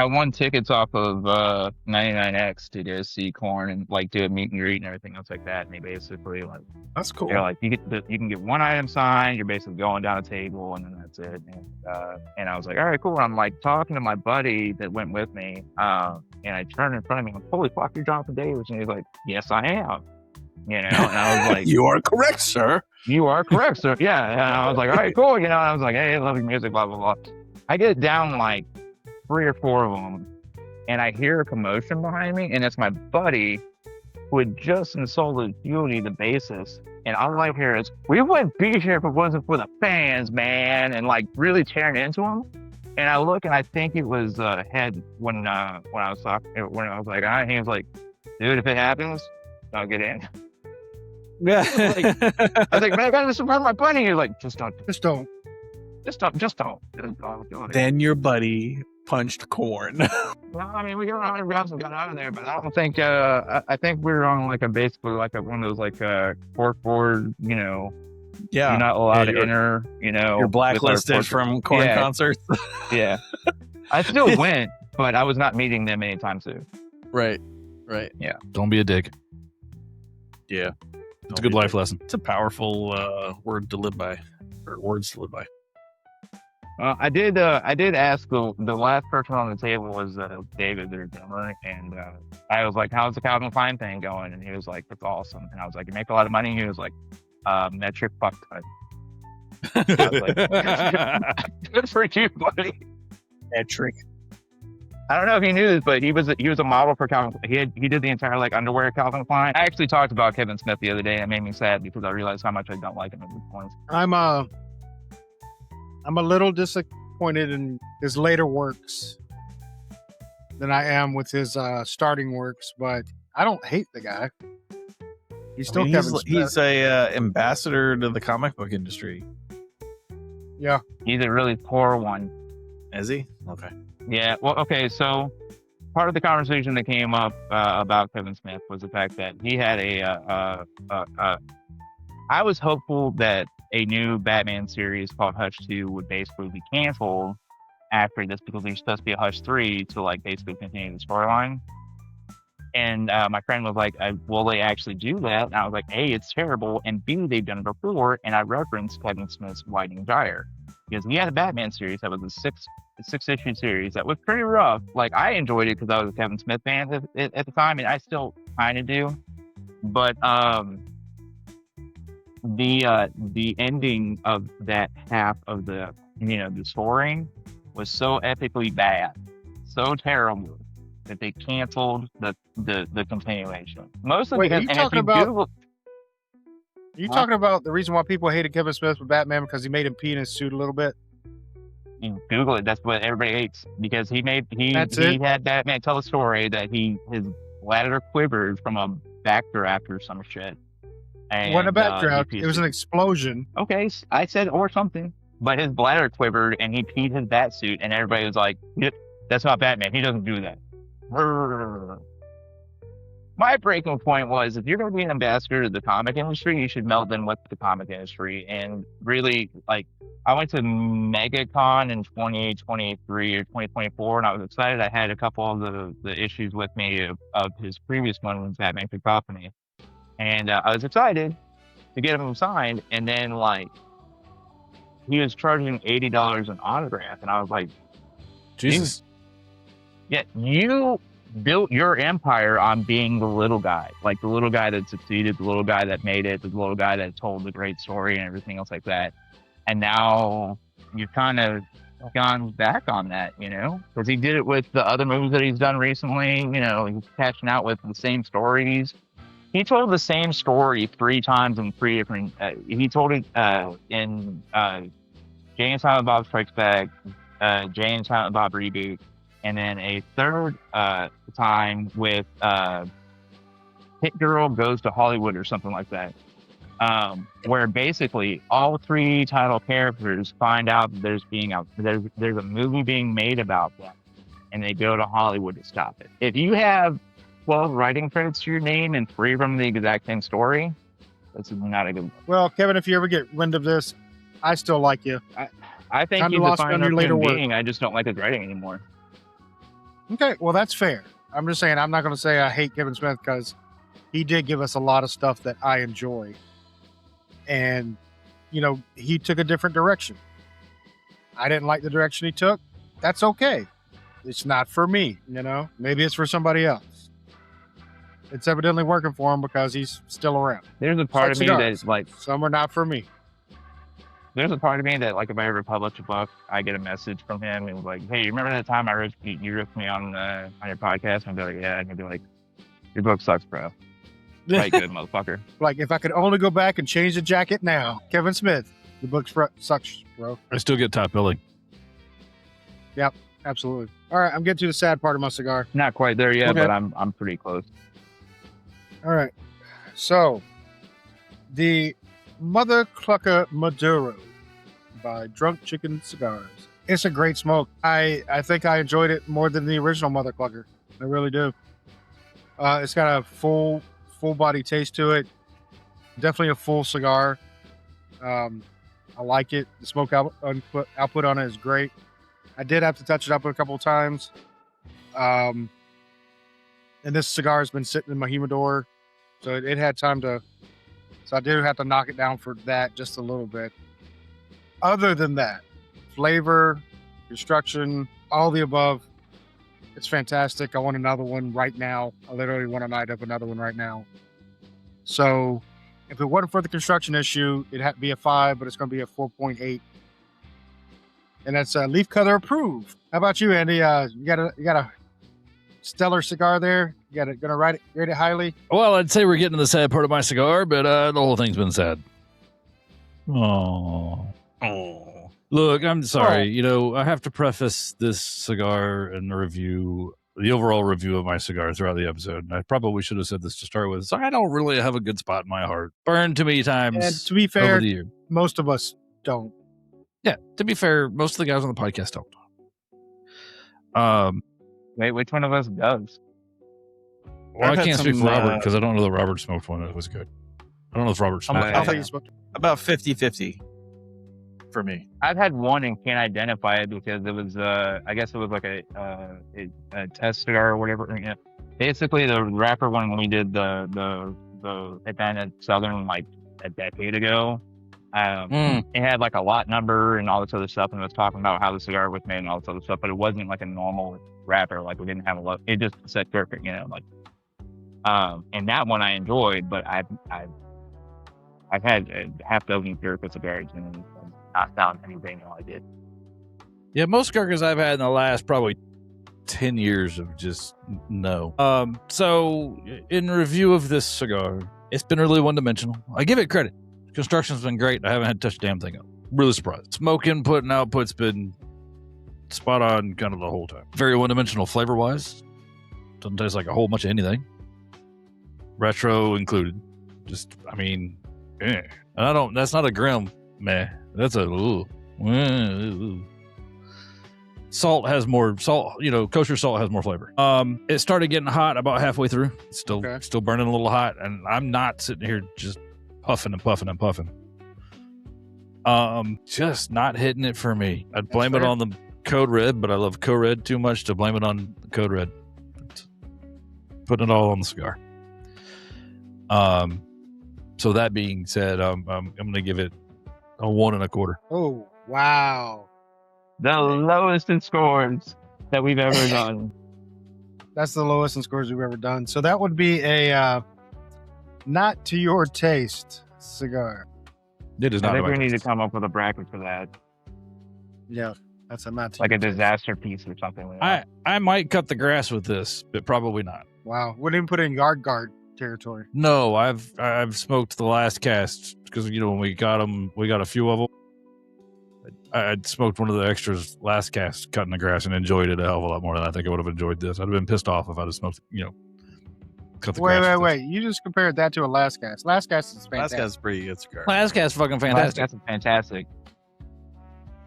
won tickets off of 99X to go see Korn and like do a meet and greet and everything else like that. And they basically like That's cool. they're like you can get one item signed. You're basically going down a table and then that's it. And I was like, all right, cool. And I'm like talking to my buddy that went with me. And I turned in front of me. I'm like, holy fuck, you're Jonathan Davis. And he's like, yes, I am. And I was like, You are correct, sir. you are correct, sir. Yeah. And I was like, all right, cool. And I was like, hey, I love your music, blah, blah, blah. I get down like 3 or 4 of them, and I hear a commotion behind me, and it's my buddy who had just insulted Judy, the bassist. And all I hear is, "We wouldn't be here if it wasn't for the fans, man," and like really tearing into him. And I look, and I think it was Head when I was talking, when I was like, he was like, "Dude, if it happens, don't get in." Yeah. I was like, "Man, I gotta support my buddy." He was like, "Just don't do it." Then your buddy punched corn. Well, I mean, we got 100 grams and got out of there, but I don't think. I think we were on like basically like one of those like corkboard, Yeah. you're not allowed to you're- enter. You're blacklisted from corn Yeah. concerts. Yeah, I still went, but I was not meeting them anytime soon. Right. Don't be a dick. Yeah. It's a good life lesson. It's a powerful word to live by, or words to live by. I did ask the last person on the table was David, their drummer, and I was like, "How's the Calvin Klein thing going?" And he was like, "It's awesome." And I was like, "You make a lot of money?" He was like, "Metric fuck ton." I was like, "Good for you, buddy." Metric. I don't know if you knew this, but he was a model for Calvin. He did the entire like underwear Calvin Klein. I actually talked about Kevin Smith the other day, and it made me sad because I realized how much I don't like him at this point. I'm a little disappointed in his later works than I am with his starting works, but I don't hate the guy. He's still Kevin Smith. He's a ambassador to the comic book industry. Yeah. He's a really poor one. Is he? Okay. Yeah. Well, okay. So part of the conversation that came up about Kevin Smith was the fact that he had I was hopeful that a new Batman series called Hush 2 would basically be canceled after this because there's supposed to be a Hush 3 to like basically continue the storyline. And my friend was like, "Will they actually do that?" And I was like, A, it's terrible, and B, they've done it before. And I referenced Kevin Smith's Whiting Gyre because he had a Batman series that was a six-issue series that was pretty rough. Like, I enjoyed it because I was a Kevin Smith fan at the time, and I still kind of do. But the ending of that half of the the story was so epically bad, so terrible that they canceled the continuation. Mostly Wait, because are you talking about? Google, Are you talking about the reason why people hated Kevin Smith with Batman because he made him pee in his suit a little bit? you Google it, that's what everybody hates because he it? had Batman tell a story that his bladder quivered from a backdraft or some shit. And, It wasn't a backdraft. It was an explosion. Okay, I said or something, but his bladder quivered and he peed his bat suit, and everybody was like, "Yep, that's not Batman. He doesn't do that." My breaking point was, if you're going to be an ambassador to the comic industry, you should meld in with the comic industry. And really, like, I went to MegaCon in 2023 or 2024, and I was excited. I had a couple of the issues with me of his previous one, Batman Cacophony. And I was excited to get him signed. And then, like, he was charging $80 an autograph. And I was like, Jesus. yeah, you built your empire on being the little guy, like the little guy that succeeded, the little guy that made it, the little guy that told the great story and everything else like that. And now you've kind of gone back on that, because he did it with the other movies that he's done recently. He's catching out with the same stories. He told the same story 3 times in 3 different. He told it in Jay and Silent Bob Strikes Back, Jay and Silent Bob Reboot, and then a third time with Hit Girl Goes to Hollywood or something like that, where basically all 3 title characters find out that there's a movie being made about them, and they go to Hollywood to stop it. If you have 12 writing credits to your name and 3 from the exact same story, that's not a good one. Well, Kevin, if you ever get wind of this, I still like you. I think Time to he's a lost fine on your later human work. being. I just don't like his writing anymore. Okay, well, that's fair. I'm just saying, I'm not going to say I hate Kevin Smith because he did give us a lot of stuff that I enjoy. And, he took a different direction. I didn't like the direction he took. That's okay. It's not for me, Maybe it's for somebody else. It's evidently working for him because he's still around. There's a part of me cigars. that's like, Some are not for me. there's a part of me that, like, if I ever publish a book, I get a message from him and was like, "Hey, you remember that time you ripped me on your podcast?" And I'd be like, "Yeah." And he'd be like, "Your book sucks, bro. Right, good, motherfucker." Like, if I could only go back and change the jacket now, Kevin Smith, the book sucks, bro. I still get top billing. Yep, absolutely. All right, I'm getting to the sad part of my cigar. Not quite there yet, Okay. but I'm pretty close. All right, so the Mother Clucker Maduro by Drunk Chicken Cigars. It's a great smoke. I think I enjoyed it more than the original Mother Clucker. I really do. It's got a full body taste to it. Definitely a full cigar. I like it. The smoke output on it is great. I did have to touch it up a couple of times. And this cigar has been sitting in my humidor, so it had time to. So I do have to knock it down for that just a little bit. Other than that, flavor, construction, all the above, it's fantastic. I want another one right now. I literally want to light up another one right now. So if it wasn't for the construction issue, it'd have to be a 5, but it's going to be a 4.8. And that's leaf color approved. How about you, Andy? You got a stellar cigar there. You gonna rate it highly? Well, I'd say we're getting to the sad part of my cigar, but the whole thing's been sad. Oh. Look, I'm sorry. You know, I have to preface this cigar and the overall review of my cigar throughout the episode. And I probably should have said this to start with. So I don't really have a good spot in my heart. Burned too many times. And to be fair, over the year. Most of us don't. Yeah, to be fair, most of the guys on the podcast don't. Wait, which one of us does? Well, I've I had can't speak some, for Robert because I don't know that Robert smoked one that was good. I don't know if Robert smoked I I one. thought you spoke. About 50-50 for me. I've had one and can't identify it because it was, I guess it was like a test cigar or whatever. You know, basically, the wrapper when we did the event at Southern like a decade ago, it had like a lot number and all this other stuff, and it was talking about how the cigar was made and all this other stuff, but it wasn't like a normal wrapper. Like we didn't have a lot. It just said Gurkha, you know, like. And that one I enjoyed, but I've had a half dozen Gurkha cigars and not found anything like it. Yeah, most Gurkhas I've had in the last probably 10 years of just no. So in review of this cigar, it's been really one-dimensional. I give it credit. Construction's been great. I haven't had to touch a damn thing up. Really surprised. Smoke input and output's been spot on kind of the whole time. Very one-dimensional flavor-wise. Doesn't taste like a whole bunch of anything. Retro included. Just, I mean, eh. And that's not a grim meh. That's a ooh. Salt has more salt, you know, kosher salt has more flavor. It started getting hot about halfway through. It's still burning a little hot, and I'm not sitting here just puffing and puffing and puffing. Just not hitting it for me. I'd blame it on the Code Red, but I love Code Red too much to blame it on Code Red. Putting it all on the cigar. So that being said, I'm going to give it a 1.25. Oh, wow. The lowest in scores that we've ever done. That's the lowest in scores we've ever done. So that would be a not to your taste cigar. It is I not. think we need to come up with a bracket for that, Yeah, that's a not to like your a taste. disaster piece or something. Like that. I might cut the grass with this, but probably not. Wow. Wouldn't even put it in yard guard territory. No, I've smoked the last cast because, you know, when we got them, we got a few of them. I'd smoked one of the extras last cast, cutting the grass, and enjoyed it a hell of a lot more than I think I would have enjoyed this. I'd have been pissed off if I'd have smoked, you know, cut the grass. Wait. You just compared that to a last cast. Last cast is Last fantastic. guy's pretty good cigar. Last cast fucking fantastic. That's fantastic.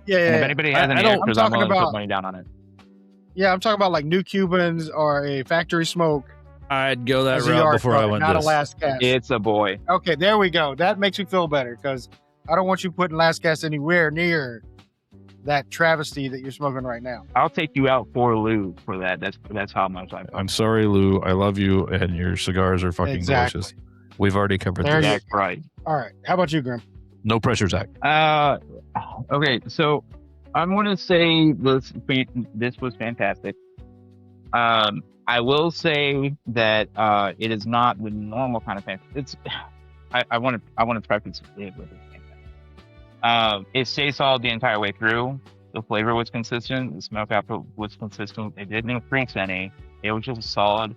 Yeah, And if anybody has I any don't- extras, I'm I'm talking willing to about- put money down on it. Yeah, I'm talking about like New Cubans or a factory smoke. I'd go that as a route yard before I guard, went not this. a last cast. It's a boy. Okay, there we go. That makes me feel better because I don't want you putting last cast anywhere near that travesty that you're smoking right now. I'll take you out for Lou for that. That's how much I. I'm sorry, Lou. I love you, and your cigars are fucking Exactly. delicious. We've already covered There this. you- That's right. All right. How about you, Grim? No pressure, Zach. Okay, so I'm going to say this was fantastic. I will say that it is not the normal kind of fantasy. It's I want to preface it with it. It stayed solid the entire way through. The flavor was consistent. The smoke output was consistent. It didn't increase any. It was just solid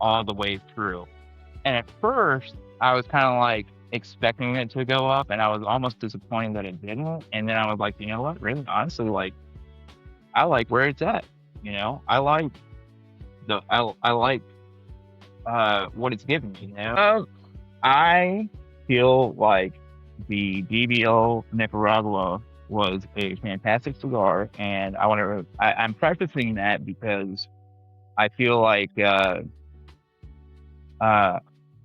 all the way through. And at first, I was kind of like expecting it to go up, and I was almost disappointed that it didn't. And then I was like, you know what? Really, honestly, like, I like where it's at. You know, I like what it's giving me. You know, I feel like the DBL Nicaragua was a fantastic cigar, and I'm practicing that because I feel like I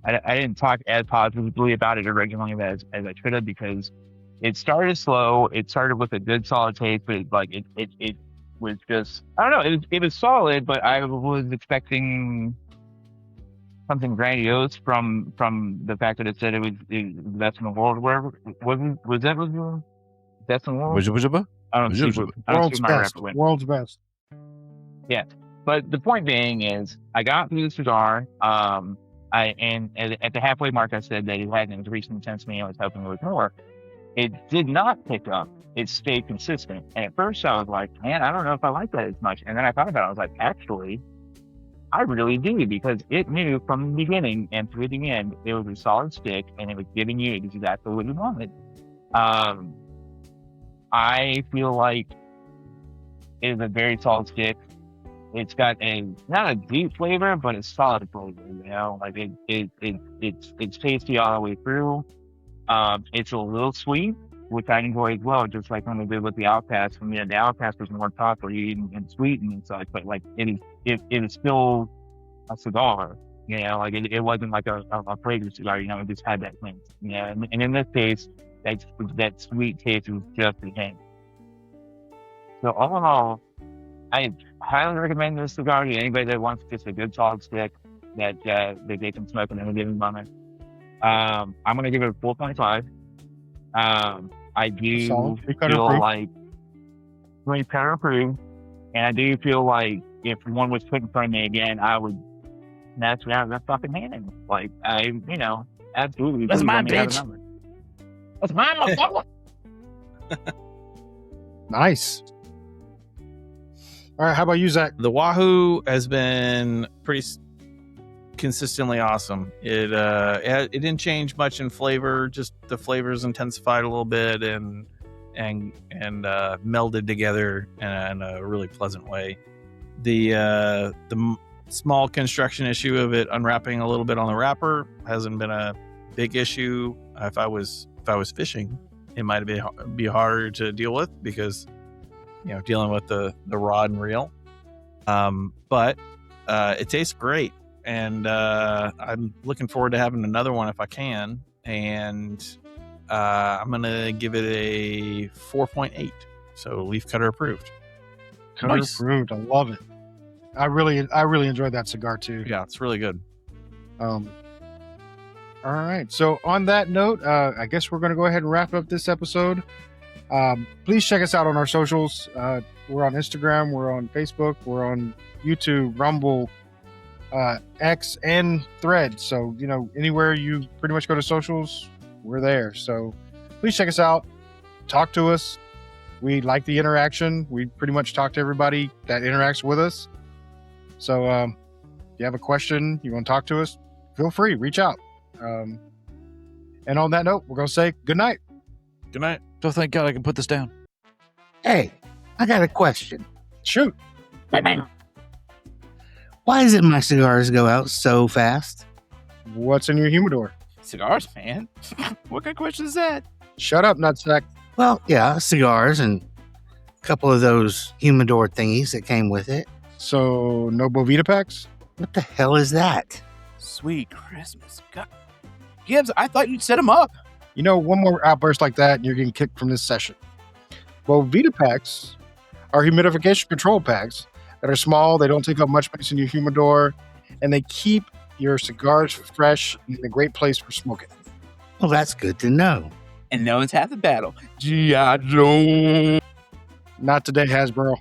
didn't talk as positively about it originally as I should have, because it started slow. It started with a good solid taste, but it was just, I don't know, it was solid, but I was expecting something grandiose from the fact that it said it was the best in the world, or whatever. Was that the best in the world? I don't see World's my best. rep win. World's best. Yeah, but the point being is, I got through the cigar. And at the halfway mark, I said that it had an increased intensity. I was hoping it was more. It did not pick up. It stayed consistent. And at first, I was like, man, I don't know if I like that as much. And then I thought about it. I was like, actually, I really do, because it knew from the beginning and through the end, it was a solid stick, and it was giving you exactly what you wanted. I feel like it is a very solid stick. It's got not a deep flavor, but a solid flavor. You know, like it's tasty all the way through. It's a little sweet, which I enjoy as well. Just like when we did with the Outcast. For me, the Outcast was more chocolatey and sweet and such, but like it is still a cigar. You know, like it wasn't like a fragrance cigar. You know, it just had that thing. Yeah, and in this case, that sweet taste was just the thing. So all in all, I highly recommend this cigar to anybody that wants just a good solid stick that they can smoke in any given moment. I'm going to give it a 4.5. I do feel like 3 powder approved, and I do feel like if one was put in front of me again, I would snatch it out of that fucking hand. Like, absolutely. That's mine, bitch. That's mine, motherfucker. Nice. All right, how about you, Zach? The Wahoo has been pretty consistently awesome. It didn't change much in flavor, just the flavors intensified a little bit and melded together in a really pleasant way. The small construction issue of it unwrapping a little bit on the wrapper hasn't been a big issue. If I was fishing, it might be harder to deal with, because dealing with the rod and reel. But it tastes great, and I'm looking forward to having another one if I can. And I'm gonna give it a 4.8. So leaf cutter approved. Cutter approved. I love it. I really enjoyed that cigar too. Yeah, it's really good. All right. So on that note, I guess we're going to go ahead and wrap up this episode. Please check us out on our socials. We're on Instagram, we're on Facebook, we're on YouTube, Rumble, X, and Thread. So, anywhere you pretty much go to socials, we're there. So please check us out. Talk to us. We like the interaction. We pretty much talk to everybody that interacts with us. So if you have a question, you want to talk to us, feel free, reach out. And on that note, we're going to say good night. Good night. So thank God I can put this down. Hey, I got a question. Shoot. Why is it my cigars go out so fast? What's in your humidor? Cigars, man. What kind of question is that? Shut up, nutsack. Well, yeah, cigars and a couple of those humidor thingies that came with it. So no Boveda packs? What the hell is that? Sweet Christmas. God. Gibbs, I thought you'd set them up. One more outburst like that and you're getting kicked from this session. Boveda packs are humidification control packs that are small. They don't take up much space in your humidor, and they keep your cigars fresh and in a great place for smoking. Well, that's good to know. And no one's half the battle. G.I. Joe. Not today, Hasbro.